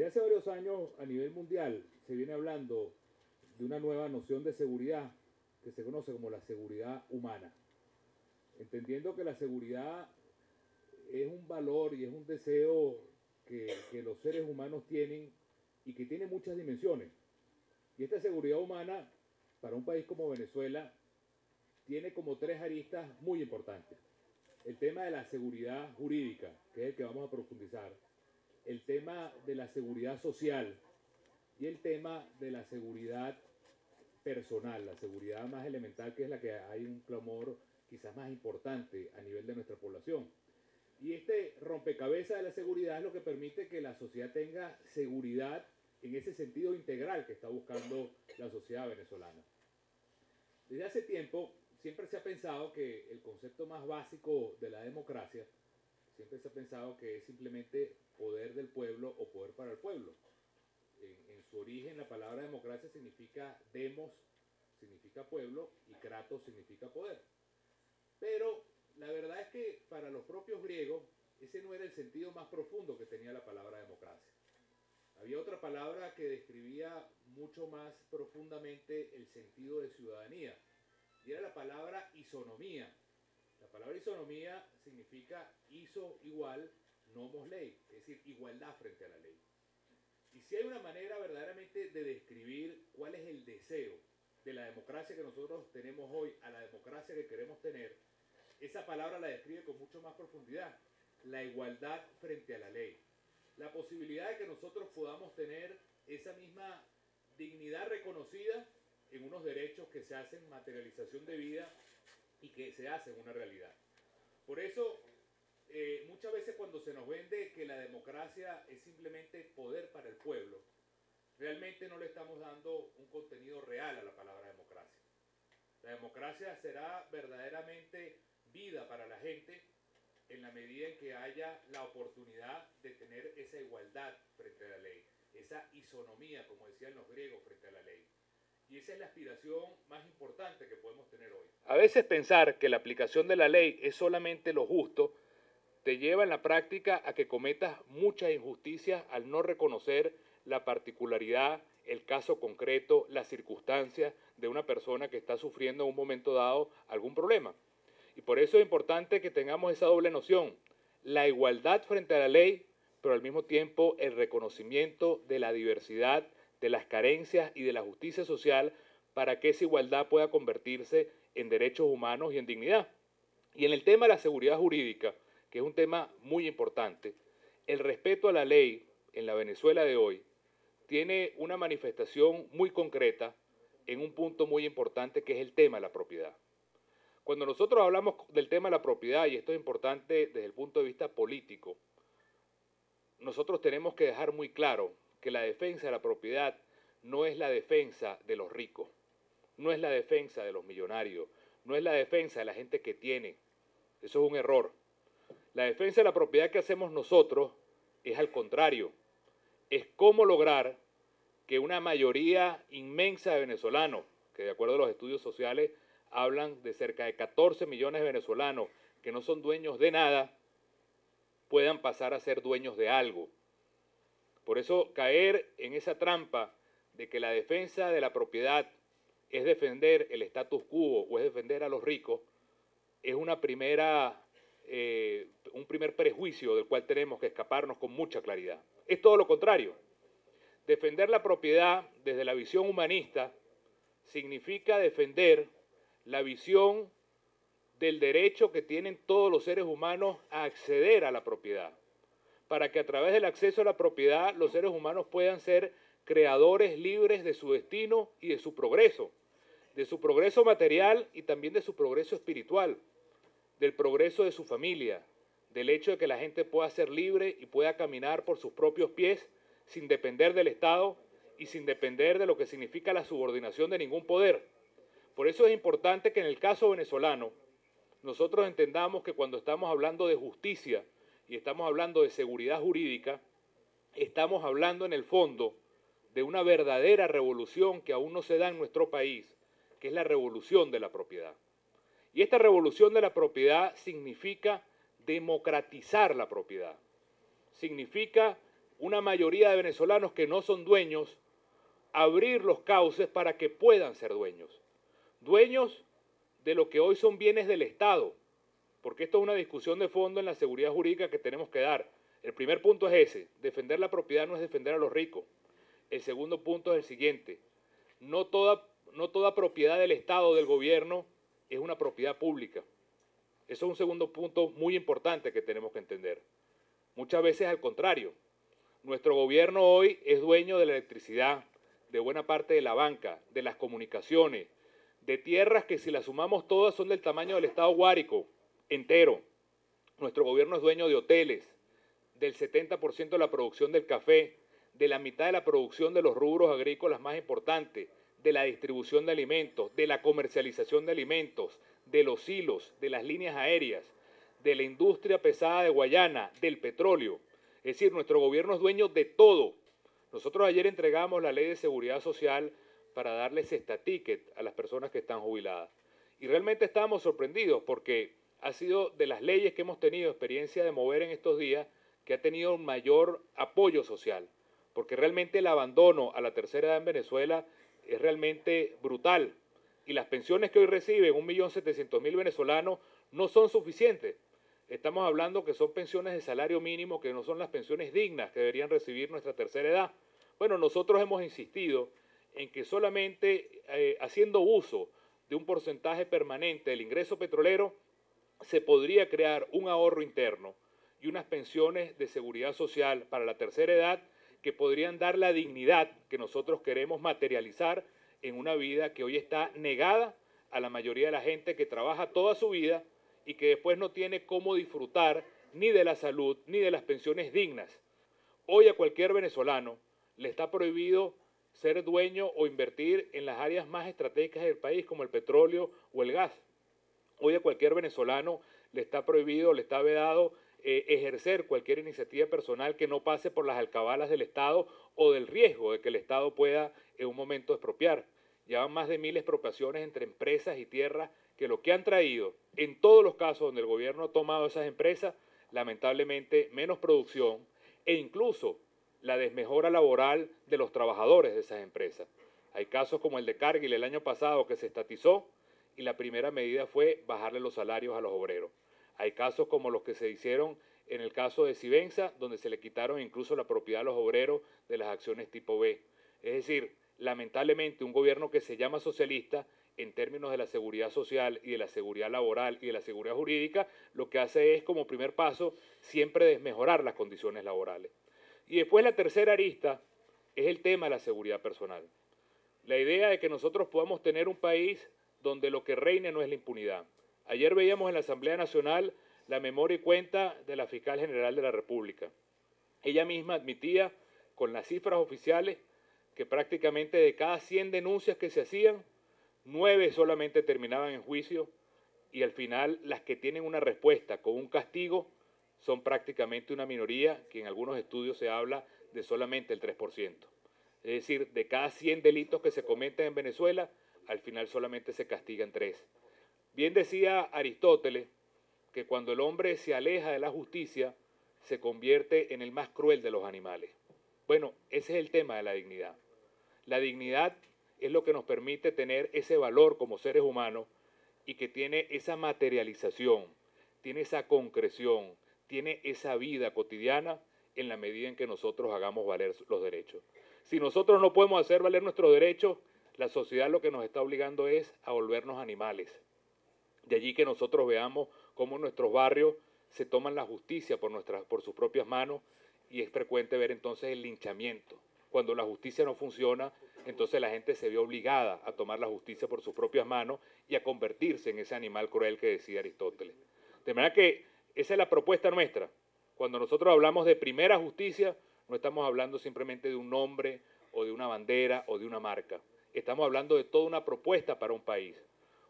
Desde hace varios años a nivel mundial se viene hablando de una nueva noción de seguridad que se conoce como la seguridad humana, entendiendo que la seguridad es un valor y es un deseo que los seres humanos tienen y que tiene muchas dimensiones. Y esta seguridad humana, para un país como Venezuela, tiene como tres aristas muy importantes. El tema de la seguridad jurídica, que es el que vamos a profundizar, el tema de la seguridad social y el tema de la seguridad personal, la seguridad más elemental, que es la que hay un clamor quizás más importante a nivel de nuestra población. Y este rompecabezas de la seguridad es lo que permite que la sociedad tenga seguridad en ese sentido integral que está buscando la sociedad venezolana. Desde hace tiempo siempre se ha pensado que el concepto más básico de la democracia, siempre se ha pensado que es simplemente poder del pueblo o poder para el pueblo. En su origen la palabra democracia significa demos, significa pueblo, y kratos significa poder. Pero la verdad es que para los propios griegos ese no era el sentido más profundo que tenía la palabra democracia. Había otra palabra que describía mucho más profundamente el sentido de ciudadanía, y era la palabra isonomía. La palabra isonomía significa iso igual, nomos ley, es decir, igualdad frente a la ley. Y si hay una manera verdaderamente de describir cuál es el deseo de la democracia que nosotros tenemos hoy a la democracia que queremos tener, esa palabra la describe con mucho más profundidad: la igualdad frente a la ley. La posibilidad de que nosotros podamos tener esa misma dignidad reconocida en unos derechos que se hacen materialización de vida y que se hacen una realidad. Por eso, muchas veces cuando se nos vende que la democracia es simplemente poder para el pueblo, realmente no le estamos dando un contenido real a la palabra democracia. La democracia será verdaderamente vida para la gente en la medida en que haya la oportunidad de tener esa igualdad frente a la ley, esa isonomía, como decían los griegos, frente a la ley. Y esa es la aspiración más importante que podemos tener hoy. A veces pensar que la aplicación de la ley es solamente lo justo te lleva en la práctica a que cometas muchas injusticias al no reconocer la particularidad, el caso concreto, las circunstancias de una persona que está sufriendo en un momento dado algún problema. Y por eso es importante que tengamos esa doble noción: la igualdad frente a la ley, pero al mismo tiempo el reconocimiento de la diversidad, de las carencias y de la justicia social, para que esa igualdad pueda convertirse en derechos humanos y en dignidad. Y en el tema de la seguridad jurídica, que es un tema muy importante, el respeto a la ley en la Venezuela de hoy tiene una manifestación muy concreta en un punto muy importante, que es el tema de la propiedad. Cuando nosotros hablamos del tema de la propiedad, y esto es importante desde el punto de vista político, nosotros tenemos que dejar muy claro que la defensa de la propiedad no es la defensa de los ricos, no es la defensa de los millonarios, no es la defensa de la gente que tiene. Eso es un error. La defensa de la propiedad que hacemos nosotros es al contrario, es cómo lograr que una mayoría inmensa de venezolanos, que de acuerdo a los estudios sociales hablan de cerca de 14 millones de venezolanos que no son dueños de nada, puedan pasar a ser dueños de algo. Por eso caer en esa trampa de que la defensa de la propiedad es defender el status quo o es defender a los ricos es un primer prejuicio del cual tenemos que escaparnos con mucha claridad. Es todo lo contrario. Defender la propiedad desde la visión humanista significa defender la visión del derecho que tienen todos los seres humanos a acceder a la propiedad, para que a través del acceso a la propiedad los seres humanos puedan ser creadores libres de su destino y de su progreso material y también de su progreso espiritual, del progreso de su familia, del hecho de que la gente pueda ser libre y pueda caminar por sus propios pies sin depender del Estado y sin depender de lo que significa la subordinación de ningún poder. Por eso es importante que en el caso venezolano nosotros entendamos que cuando estamos hablando de justicia y estamos hablando de seguridad jurídica, estamos hablando en el fondo de una verdadera revolución que aún no se da en nuestro país, que es la revolución de la propiedad. Y esta revolución de la propiedad significa democratizar la propiedad. Significa una mayoría de venezolanos que no son dueños, abrir los cauces para que puedan ser dueños. Dueños de lo que hoy son bienes del Estado, porque esto es una discusión de fondo en la seguridad jurídica que tenemos que dar. El primer punto es ese: defender la propiedad no es defender a los ricos. El segundo punto es el siguiente: no toda propiedad del Estado o del gobierno es una propiedad pública. Eso es un segundo punto muy importante que tenemos que entender. Muchas veces al contrario. Nuestro gobierno hoy es dueño de la electricidad, de buena parte de la banca, de las comunicaciones, de tierras que si las sumamos todas son del tamaño del estado Guárico entero. Nuestro gobierno es dueño de hoteles, del 70% de la producción del café, de la mitad de la producción de los rubros agrícolas más importantes, de la distribución de alimentos, de la comercialización de alimentos, de los hilos, de las líneas aéreas, de la industria pesada de Guayana, del petróleo. Es decir, nuestro gobierno es dueño de todo. Nosotros ayer entregamos la ley de seguridad social para darles esta ticket a las personas que están jubiladas. Y realmente estábamos sorprendidos porque ha sido de las leyes que hemos tenido experiencia de mover en estos días que ha tenido un mayor apoyo social. Porque realmente el abandono a la tercera edad en Venezuela es realmente brutal. Y las pensiones que hoy reciben 1.700.000 venezolanos no son suficientes. Estamos hablando que son pensiones de salario mínimo, que no son las pensiones dignas que deberían recibir nuestra tercera edad. Bueno, nosotros hemos insistido en que solamente haciendo uso de un porcentaje permanente del ingreso petrolero se podría crear un ahorro interno y unas pensiones de seguridad social para la tercera edad que podrían dar la dignidad que nosotros queremos materializar en una vida que hoy está negada a la mayoría de la gente que trabaja toda su vida y que después no tiene cómo disfrutar ni de la salud ni de las pensiones dignas. Hoy a cualquier venezolano le está prohibido ser dueño o invertir en las áreas más estratégicas del país como el petróleo o el gas. Hoy a cualquier venezolano le está prohibido, le está vedado ejercer cualquier iniciativa personal que no pase por las alcabalas del Estado o del riesgo de que el Estado pueda en un momento expropiar. Llevan más de 1.000 expropiaciones entre empresas y tierras que lo que han traído, en todos los casos donde el gobierno ha tomado esas empresas, lamentablemente menos producción e incluso la desmejora laboral de los trabajadores de esas empresas. Hay casos como el de Cargill el año pasado que se estatizó y la primera medida fue bajarle los salarios a los obreros. Hay casos como los que se hicieron en el caso de Civenza, donde se le quitaron incluso la propiedad a los obreros de las acciones tipo B. Es decir, lamentablemente un gobierno que se llama socialista, en términos de la seguridad social y de la seguridad laboral y de la seguridad jurídica, lo que hace es, como primer paso, siempre desmejorar las condiciones laborales. Y después la tercera arista es el tema de la seguridad personal. La idea de que nosotros podamos tener un país donde lo que reine no es la impunidad. Ayer veíamos en la Asamblea Nacional la memoria y cuenta de la Fiscal General de la República. Ella misma admitía, con las cifras oficiales, que prácticamente de cada 100 denuncias que se hacían, 9 solamente terminaban en juicio y al final las que tienen una respuesta con un castigo son prácticamente una minoría, que en algunos estudios se habla de solamente el 3%. Es decir, de cada 100 delitos que se cometen en Venezuela, al final solamente se castigan 3. Bien decía Aristóteles que cuando el hombre se aleja de la justicia, se convierte en el más cruel de los animales. Bueno, ese es el tema de la dignidad. La dignidad es lo que nos permite tener ese valor como seres humanos y que tiene esa materialización, tiene esa concreción, tiene esa vida cotidiana en la medida en que nosotros hagamos valer los derechos. Si nosotros no podemos hacer valer nuestros derechos, la sociedad lo que nos está obligando es a volvernos animales. De allí que nosotros veamos cómo en nuestros barrios se toman la justicia por sus propias manos y es frecuente ver entonces el linchamiento. Cuando la justicia no funciona, entonces la gente se ve obligada a tomar la justicia por sus propias manos y a convertirse en ese animal cruel que decía Aristóteles. De manera que esa es la propuesta nuestra. Cuando nosotros hablamos de primera justicia, no estamos hablando simplemente de un nombre o de una bandera o de una marca. Estamos hablando de toda una propuesta para un país.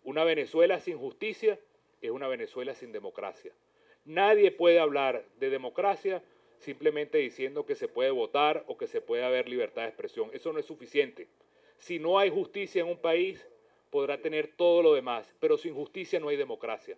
Una Venezuela sin justicia es una Venezuela sin democracia. Nadie puede hablar de democracia simplemente diciendo que se puede votar o que se puede haber libertad de expresión. Eso no es suficiente. Si no hay justicia en un país, podrá tener todo lo demás, pero sin justicia no hay democracia.